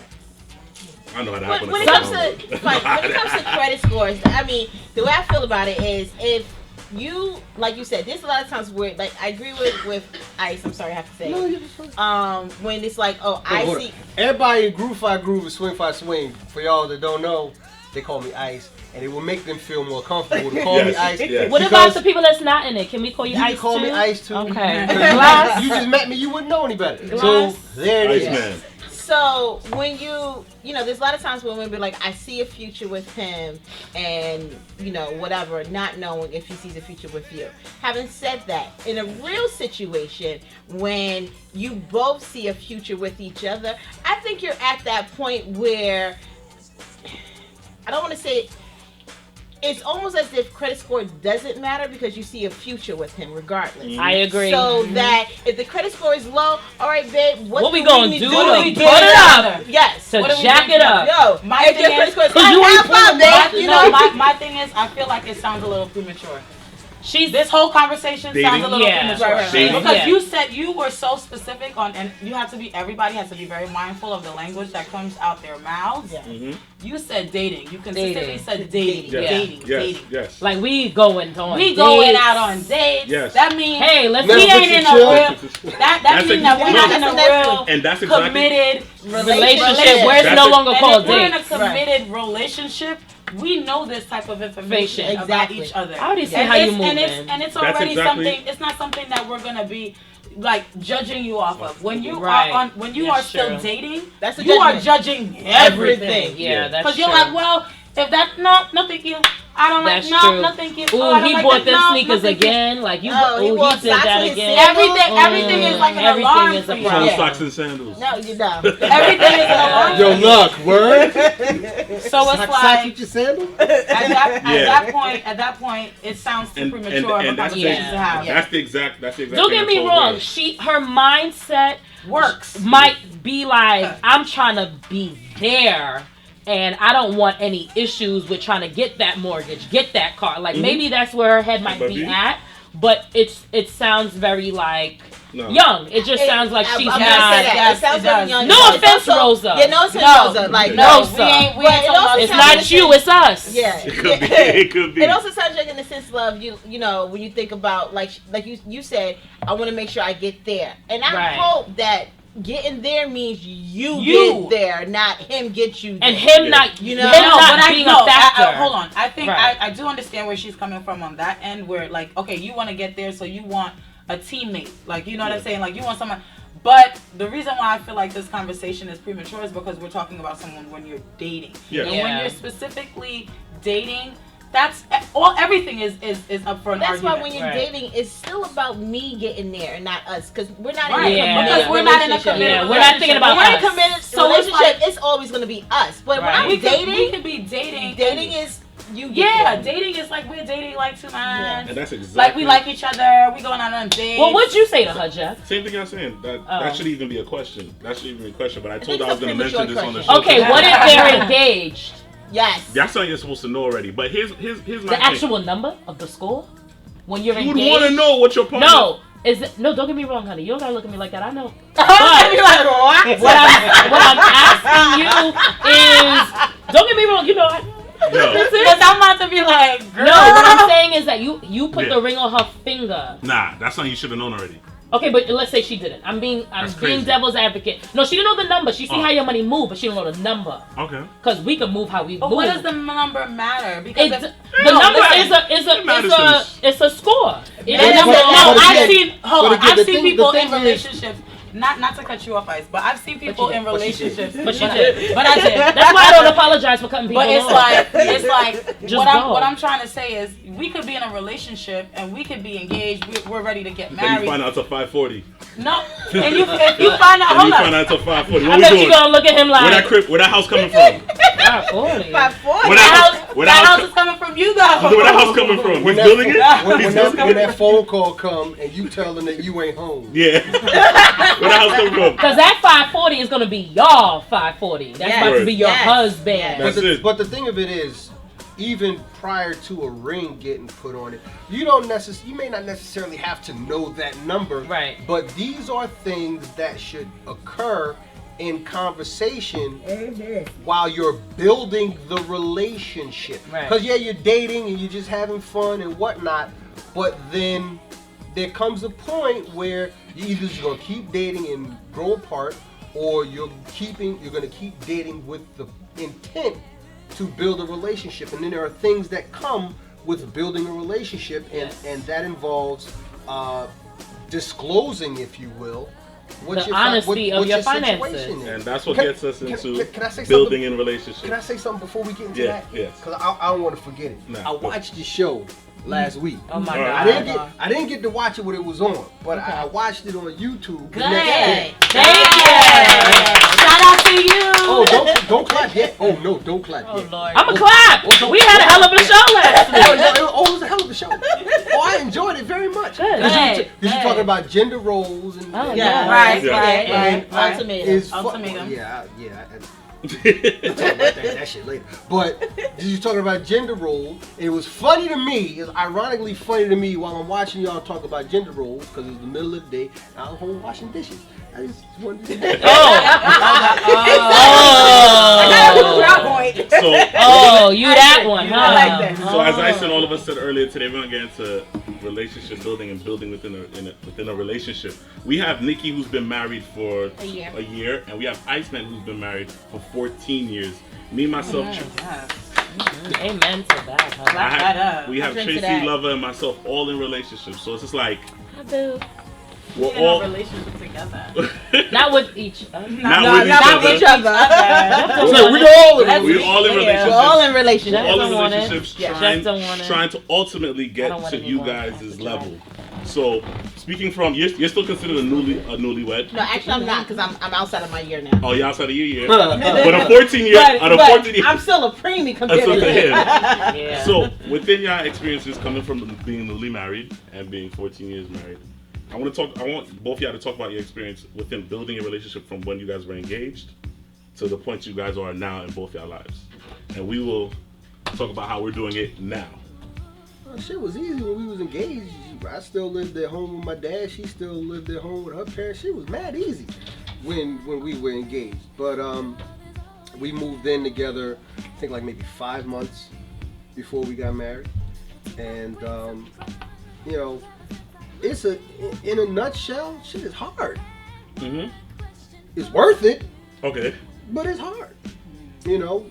I know how to When, happen. when it comes to like, when it comes to credit scores, I mean, the way I feel about it is if you, like you said, there's a lot of times where, like, I agree with Ice. I'm sorry, I have to say. No, you're fine. When it's like, oh, Hold I on. see. Everybody in Groove 5 Groove is Swing 5 Swing. For y'all that don't know, they call me Ice, and it will make them feel more comfortable to call me Yes, Ice. yes. What Because about the people that's not in it? Can we call you you Ice can call too? me Ice too. Okay. Because you just met me, you wouldn't know any better. Glass. So there it is. Iceman. So when you know, there's a lot of times when women be like, I see a future with him, and you know, whatever, not knowing if he sees a future with you. Having said that, in a real situation, when you both see a future with each other, I think you're at that point where I don't want to say it's almost as if credit score doesn't matter because you see a future with him regardless. I agree. So that if the credit score is low, all right, babe, What we do gonna need do to to do? put it up? Yes. To What do we jack do? it up. Yo, My if thing your is- credit score is Cause you have ain't fun, pulling babe. back, You You know, know, my thing is, I feel like it sounds a little premature. This whole conversation Dating? sounds a little Yeah. premature. Right, right, Dating? Because Yeah. you said you were so specific on, and you have to be, everybody has to be very mindful of the language that comes out their mouths. Yeah. Mm-hmm. You said dating. You consistently Dating. said dating, Yes. dating, Yes. dating. Yes. Like we going on. We dates. going out on dates. Yes. That means Hey, let's No, we but ain't you in chill. a real. That That's means that we're no, not in a that's real And that's exactly. committed relationship where it's That's no a- longer And called if we're in a dates. committed relationship, we know this type of information about Exactly. each other. I already see And how you it's- move, and it's, man. and it's That's already exactly- something. It's not something that we're gonna be like judging you off of. When you Right. are on, when you That's are still true. dating, That's a you are judgment. judging Everything. everything. Yeah, Yeah. that's Because true. you're like, well, if that no thank you. I don't That's like true. no thank you. Ooh, Oh, I don't he like bought that. them No, sneakers thank you. again. Like you. Oh, he He wore did socks that with his again. sandals. Everything is like an Everything alarm is a for you. problem. Phone socks and sandals. No, you know. Everything is an alarm. Yo, look, word. So it's Socks like with your sandals? at that point, it sounds too And premature of a that's conversation to have. That's the exact. That's the exact. Don't thing get I me told wrong. her. Her mindset Works. might be like, I'm trying to be there, and I don't want any issues with trying to get that mortgage, get that car. Like maybe that's where her head might But be you- at, but it sounds very like No. young. It just sounds like she's I'm not. gonna say that. Yes, It sounds it very does. young. No It's offense, also- Rosa. Yeah, no offense, No. Rosa. Like, No, we sir. ain't But it talking also about It's sounds not like you. It's us. Yeah. It could be. It could be. It also sounds like in the sense of you know, when you think about like you said, I want to make sure I get there, and I Right. hope that getting there means you You. get there, not him get you there. And him Yeah. not, You you know? know, him No, not but I being know. a factor. Hold on. I think Right. I do understand where she's coming from on that end. Where like, okay, you want to get there, so you want a teammate. Like, you know what I'm saying? Like, you want someone. But the reason why I feel like this conversation is premature is because we're talking about someone when you're dating. Yeah. And Yeah. when you're specifically dating, that's everything is up for an That's argument. why when you're Right. dating, it's still about me getting there and not us, because we're not Right. in a Yeah. committed Because we're not in a relationship. committed Yeah, we're not thinking about When we're us. in a committed So it's relationship, like- it's always going to be us. But when Right. I'm we dating, could be dating. dating is you. Get Yeah, there. dating is like we're dating like 2 months. And that's exactly. Like we like each other. We going out on dates. Well, what'd you say to her, Jeff? Same thing I'm saying. That Oh. that should even be a question. That should even be a question. But I told think her I was it's a going to mention premature this on the show. question. Okay, what if they're engaged? Yes. That's something you're supposed to know already. But here's my The thing. actual number of the score? When you're You would engaged? want to know what your partner. No. Is it, no, don't get me wrong, honey. You don't gotta look at me like that. I know. You're like, what? What I'm asking you is, don't get me wrong. You know, No. Because I'm about to be like, girl. no. What I'm saying is that you put Yeah. the ring on her finger. Nah, that's something you should have known already. Okay, but let's say she didn't. I'm being That's crazy. devil's advocate. No, she didn't know the number. She see Oh. how your money move, but she don't know the number. Okay. Cause we can move how we But move. what does the number matter? Because It, if, the No, number listen. is matters a to this. it's a score. It But is it's a- a- no, but I've again- seen. Hold but on, again, I've the seen thing- people the in thing is- relationships. Not to cut you off, Ice, but I've seen people in But she did. relationships. But she did. But I did. That's why I don't apologize for cutting people But it's off. it's like Just what go. I'm trying to say is we could be in a relationship and we could be engaged. We're ready to get Then you married. find out it's a 540. No. And if you find out, And hold you find on. out till 5:40. I What we bet doing? you gonna look at him like. Where that house coming from? 540. 540. Where That house is coming from you though. Where that house coming from? When He's that- building it? When, He's that, building when it? that phone call come and you tell them that you ain't home. Yeah. Where that house coming from? Because that 540 is gonna be y'all 540. That's Yes. about to be your Yes. husband. Yes. That's it. But the thing of it is, even prior to a ring getting put on it, you may not necessarily have to know that number. Right. But these are things that should occur in conversation while you're building the relationship. Right. Because yeah, you're dating and you're just having fun and whatnot, but then there comes a point where you're gonna keep dating and grow apart, or you're gonna keep dating with the intent to build a relationship. And then there are things that come with building a relationship, and that involves disclosing, if you will, The honesty of your finances. situation is. And that's what Can- gets us into can I say building something? in relationships. Can I say something before we get into Yeah, that? yes. Because I don't want to forget it. Nah, I go. watched the show last week. Oh my All right. God. I didn't get to watch it when it was on, but I watched it on YouTube. Good. the next day. Thank you. Shout out to you. Oh, don't clap yet. Oh no, don't clap Oh yet. Lord. I'm a clap. We had a hell of a show last week. It was a hell of a show. Oh, I enjoyed it very much. Good. Because Good. you're talking about gender roles and Oh, Yeah, no. right, Yeah. right, and right. Ultimatum. Ultimatum. We'll talk about that shit later. But you're talking about gender roles. It was funny to me. It's ironically funny to me while I'm watching y'all talk about gender roles, because it's the middle of the day and I was home washing dishes. I just wanted to Oh, you that one, huh? I like that. So as I said, all of us said earlier today, we're gonna get into relationship building and building within a relationship. We have Nikki, who's been married for A year. and we have Iceman, who's been married for 14 years. Me, myself, Amen to that. Huh? Clap that up. we have Drink to Tracy, that. Lover, and myself all in relationships. So it's just like I do. we're In a all relationship together. Not with each other. not with each other. That's So the we're one. all in That's We're all in Yeah. relationships. We're all in We're relationships. all in Just don't want it. relationships, Yeah. Just don't want it. trying to ultimately I get don't want to it you anymore. guys' level. So speaking from you're still considered a newlywed. No, actually, I'm not, because I'm outside of my year now. Oh, you're outside of your year. But a 14 year, out of 14 years. I'm still a preemie compared That's what to they him. have. Yeah. So within your experiences coming from being newly married and being 14 years married, I want both of y'all to talk about your experience within building a relationship from when you guys were engaged to the point you guys are now in both your lives. And we will talk about how we're doing it now. Oh, shit was easy when we was engaged. I still lived at home with my dad. She still lived at home with her parents. Shit was mad easy when we were engaged. But we moved in together, I think like maybe 5 months before we got married. And you know, in a nutshell, shit is hard. Mm-hmm. It's worth it, Okay. but it's hard. You know,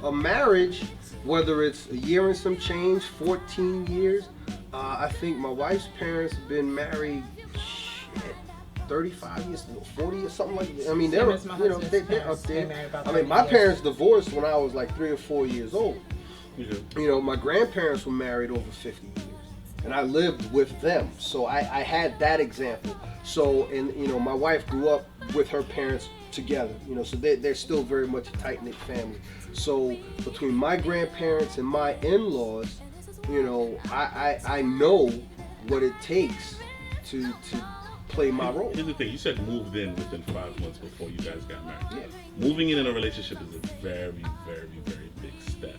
a marriage, whether it's a year and some change, 14 years. I think my wife's parents have been married, 35 years, 40 or something like that. I mean, they're, as my you know, husband's they're up parents. there. They married about I mean, 30 my years. parents divorced when I was like 3 or 4 years old. Mm-hmm. You know, my grandparents were married over 50 years. And I lived with them. So I had that example. So, and you know, my wife grew up with her parents together. You know, so they're still very much a tight-knit family. So between my grandparents and my in-laws, you know, I know what it takes to play my role. Here's the thing. You said moved in within 5 months before you guys got married. Yeah. Moving in a relationship is a very, very, very big step.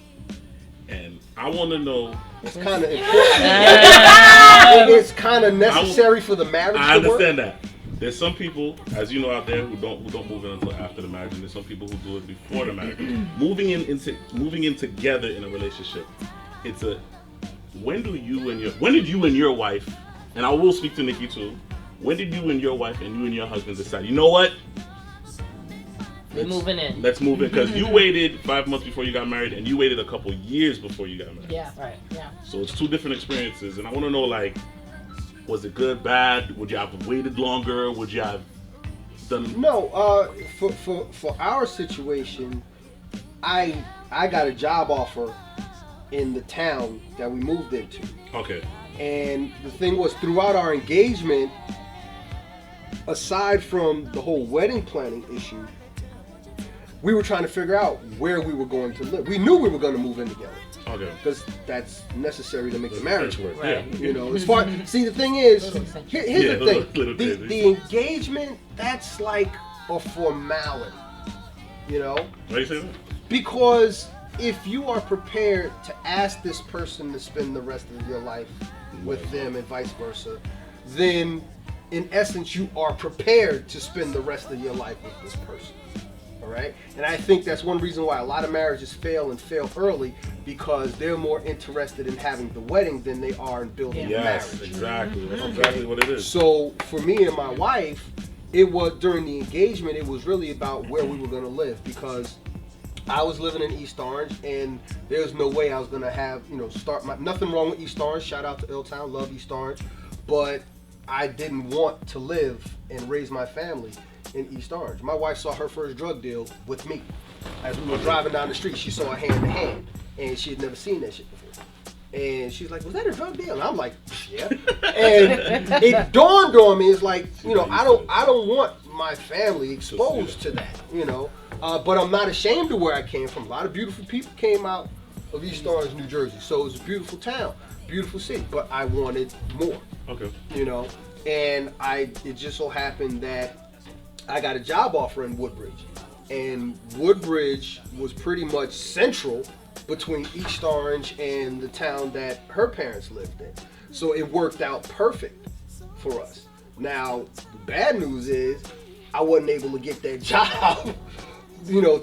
And I want to know. It's kind of important. It's kind of necessary for the marriage I to work. understand that. There's some people, as you know out there, who don't move in until after the marriage, and there's some people who do it before the marriage. moving in together in a relationship, it's a when did you and your wife, and I will speak to Nikki too. When did you and your wife and you and your husband decide? You know what? We're moving in. Let's move in, because you waited 5 months before you got married, and you waited a couple years before you got married. Yeah. Right. Yeah. So it's two different experiences, and I want to know, like, was it good, bad? Would you have waited longer? Would you have done? No, for our situation, I got a job offer in the town that we moved into. Okay. And the thing was, throughout our engagement, aside from the whole wedding planning issue, we were trying to figure out where we were going to live. We knew we were going to move in together. Okay. Because that's necessary to make the marriage work. Right. You know, as far see the thing is, here's the thing: little the engagement, that's like a formality. You know, Why do you say that? because if you are prepared to ask this person to spend the rest of your life with them and vice versa, then in essence you are prepared to spend the rest of your life with this person. All right, and I think that's one reason why a lot of marriages fail early, because they're more interested in having the wedding than they are in building the Yes, marriage. exactly. That's exactly what it is. So for me and my wife, it was during the engagement, it was really about where we were going to live, because I was living in East Orange, and there's no way I was going to have, nothing wrong with East Orange. Shout out to Illtown, love East Orange, but I didn't want to live and raise my family in East Orange. My wife saw her first drug deal with me. As we were driving down the street, she saw a hand-to-hand, and she had never seen that shit before. And she's like, was that a drug deal? And I'm like, yeah. And it dawned on me, it's like, I don't want my family exposed to that, but I'm not ashamed of where I came from. A lot of beautiful people came out of East Orange, New Jersey. So it was a beautiful town, beautiful city, but I wanted more. Okay. And it just so happened that I got a job offer in Woodbridge, and Woodbridge was pretty much central between East Orange and the town that her parents lived in. So it worked out perfect for us. Now, the bad news is I wasn't able to get that job,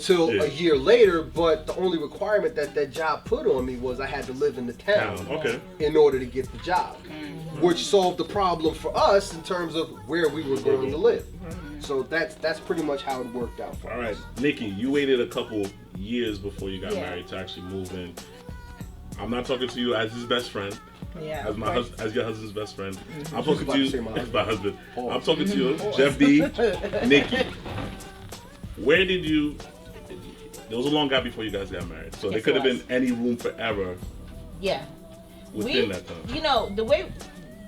till a year later, but the only requirement that job put on me was I had to live in the town in order to get the job, which solved the problem for us in terms of where we were going to live. So that's pretty much how it worked out for us. All right, Nikki, you waited a couple years before you got married to actually move in. I'm not talking to you as his best friend. Yeah. As your husband's best friend. I'm Who's talking about to to you say my as my husband. Oh. I'm talking to you, Jeff D, Nikki. Where did you? There was a long gap before you guys got married, so there could have been any room for error. Yeah. Within that time.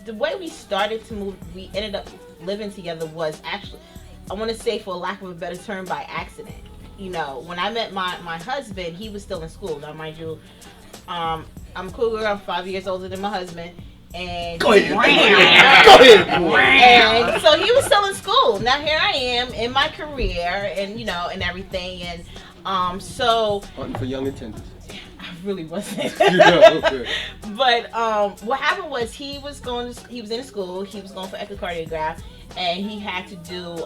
The way we started to move, we ended up living together was actually, I want to say, for lack of a better term, by accident. When I met my husband, he was still in school. Now, mind you, I'm a cool girl. I'm 5 years older than my husband. And Go ahead. Go ahead. And so he was still in school. Now here I am in my career, and and everything, and so Hunting for young attendants. I really wasn't. Okay. But what happened was he was in school. He was going for echocardiograph, and he had to do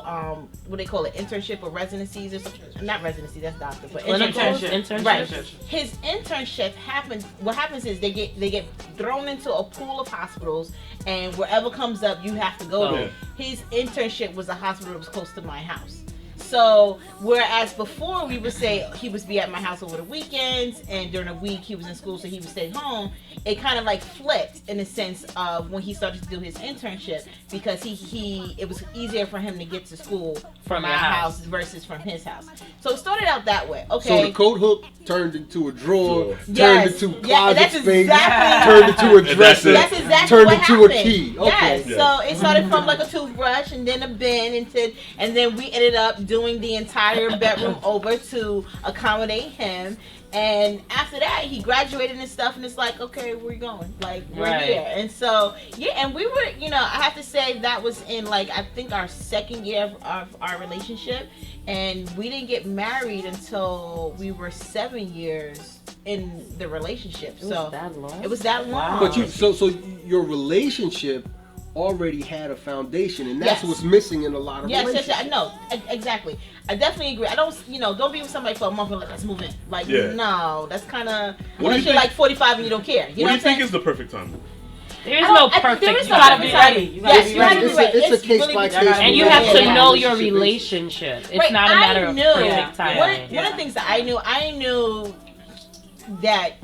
what they call it, internship or residencies or something. Not residency, that's doctor, but internship. Right. His internship happens. What happens is they get thrown into a pool of hospitals, and wherever comes up, you have to go there. His internship was a hospital that was close to my house. So, whereas before we would say he would be at my house over the weekends, and during the week he was in school, so he would stay home, it kind of like flipped in the sense of when he started to do his internship, because it was easier for him to get to school from my house versus from his house. So it started out that way. Okay. So the coat hook turned into a drawer, turned Yes. into Yeah, closet that's space, exactly turned into a dresser, That's exactly turned what into happened. a key. Okay. Yes. So it started from like a toothbrush, and then a bin, and then we ended up doing the entire bedroom over to accommodate him. And after that, he graduated and stuff, and it's like, okay, where you going? Like, we're here. And so, and we were, I have to say that was in I think our second year of our relationship, and we didn't get married until we were 7 years in the relationship. It was that long? It was that long. But so your relationship already had a foundation, and that's what's missing in a lot of relationships. Yes, no, exactly. I definitely agree. I don't, don't be with somebody for a month and let's move in. No, that's kind of, unless you're 45 and you don't care. What do you think is the perfect time? There is no perfect. There is You no gotta perfect be ready. You gotta Yes, be you have to ready. be ready. It's a case really by between- case. And you have to Yeah. know your relationship. It's not a matter of perfect timing. One of the things that I knew that,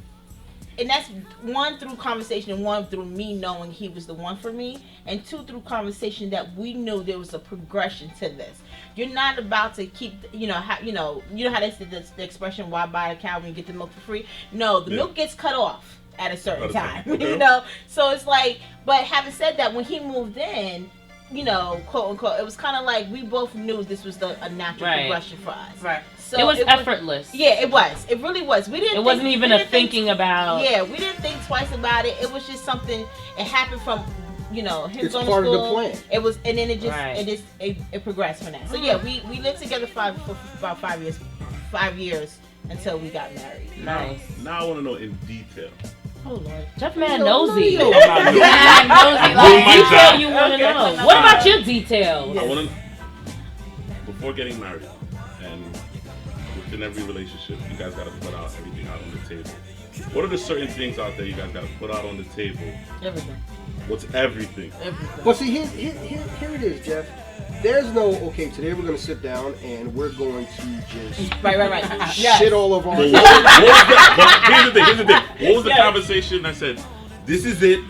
and that's one through conversation, and one through me knowing he was the one for me, and two through conversation that we knew there was a progression to this. You're not about to keep, how they say the expression, "Why buy a cow when you get the milk for free?" No, the milk gets cut off at a certain time, Okay. So it's like, but having said that, when he moved in, you know, quote unquote, it was kind of like we both knew this was a natural progression for us. Right. So it was effortless. Yeah, it was. It really was. We didn't. It wasn't even a thinking about. Yeah, we didn't think twice about it. It was just something. It happened from, you know, him It's going part to of school. the plan. It was, and then it just Right. it progressed from that. So yeah, we lived together for about 5 years. 5 years until we got married. Nice. Now I want to know in detail. Oh Lord. Jeff man nosy. I'm not nosy. Man nosy. I'm Like doing my detail job. you want to Okay. know. What about your details? I want to, before getting married, and within every relationship, you guys got to put out everything out on the table. What are the certain things out there you guys got to put out on the table? Everything. What's everything? Everything. But see, here it is, Jeff. There's no, okay, today we're going to sit down and we're going to just Right. Yes. shit all over our But here's the thing. What was the conversation that said, this is it,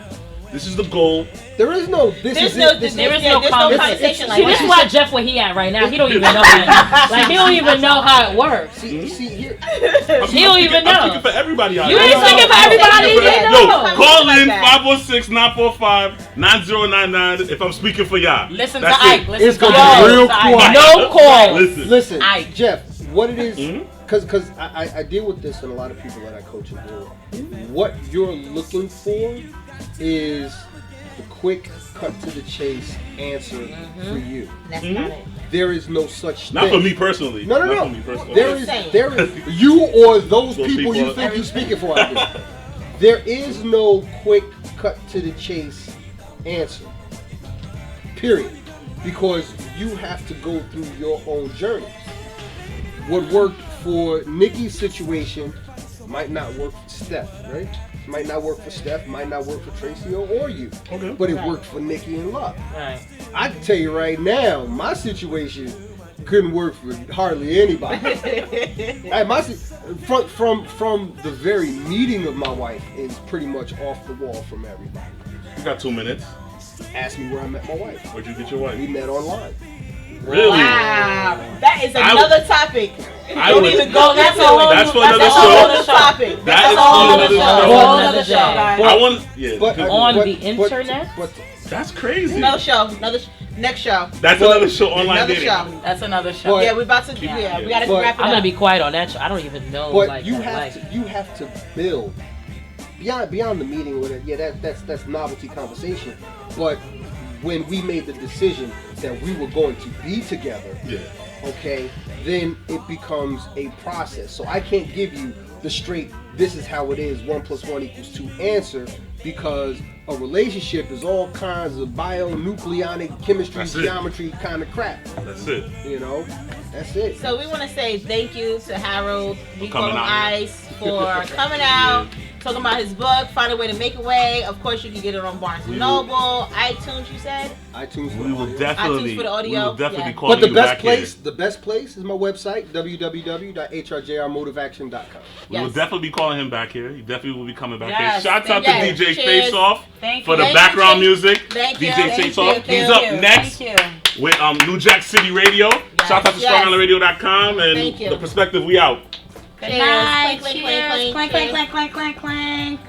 this is the goal? There is no, this There's is no- it. This There is is Yeah, no there's no conversation. conversation like See, this that. is why Jeff where he at right now. He don't even know how. Like he don't even know how it works. See, here. He don't even know. I'm speaking for everybody out You there. ain't speaking for everybody. Yo, You Yo, know. call Like in that. 516-945-9099 if I'm speaking for y'all. Listen to That's Ike. it. Listen It's to gonna Ike. be real Listen to Ike. quiet. No call. Listen. Listen, Ike. Jeff, what it is, Mhm. because I deal with this and a lot of people that I coach and deal with. What you're looking for is the quick, cut to the chase answer for you. That's not it. There is no such Not thing. for me personally. No. Not for me personally. There is you or those Those people you people. think you're speaking for out there. There is no quick cut to the chase answer. Period. Because you have to go through your own journey. What worked for Nikki's situation might not work for Steph, right? Might not work for Steph, might not work for Tracy or you. Okay. But it worked for Nikki and Love. Right. I can tell you right now, my situation couldn't work for hardly anybody. Hey, from the very meeting of my wife is pretty much off the wall from everybody. You got 2 minutes. Ask me where I met my wife. Where'd you get your wife? We met online. Really? Wow. That is I another topic. I Don't would- even go That's into a whole it. That's for That's another a show. whole Another other show. topic. That That's is a whole for other another show. show. Whole other show. guys. I want. Yeah. But, On the internet? But that's crazy. Another show. Next show. That's But- another show. Online Another dating. show. That's another show. But- Yeah, we about to. Yeah, we gotta But- wrap it I'm up. gonna be quiet on that show. I don't even know. but like you that. have Like, to build beyond the meeting with it. Yeah, that's novelty conversation. But when we made the decision that we were going to be together, Yeah. okay, then it becomes a process. So I can't give you the straight, this is how it is, 1 + 1 = 2 answer, because a relationship is all kinds of bionucleonic chemistry, That's it. geometry kind of crap. That's it. You know, that's it. So we want to say thank you to Harold, we call coming him out. Ice, for coming out, talking about his book, Find a Way to Make a Way. Of course, you can get it on Barnes & We Noble, iTunes, you said? iTunes. We will for definitely. iTunes for the audio, We will definitely yeah. be calling But the you best back place, here. the best place is my website, www.hrjrmotiveaction.com. We will Yes. definitely be calling him back here. He definitely will be coming back Yes, here. Shouts out to thank you. DJ Cheers. Face Off Thank for you. the Thank you, background Jake. music. Thank you. DJ Thank Face you. Off. Thank He's you. up next Thank you. with New Jack City Radio. Shout out to Yes. StrongIslandRadio.com and Thank you. The Perspective. We out. Good Cheers. night. Clink, clink, Cheers. clink, Clank, clink. clank, clank, clank, clank, clank.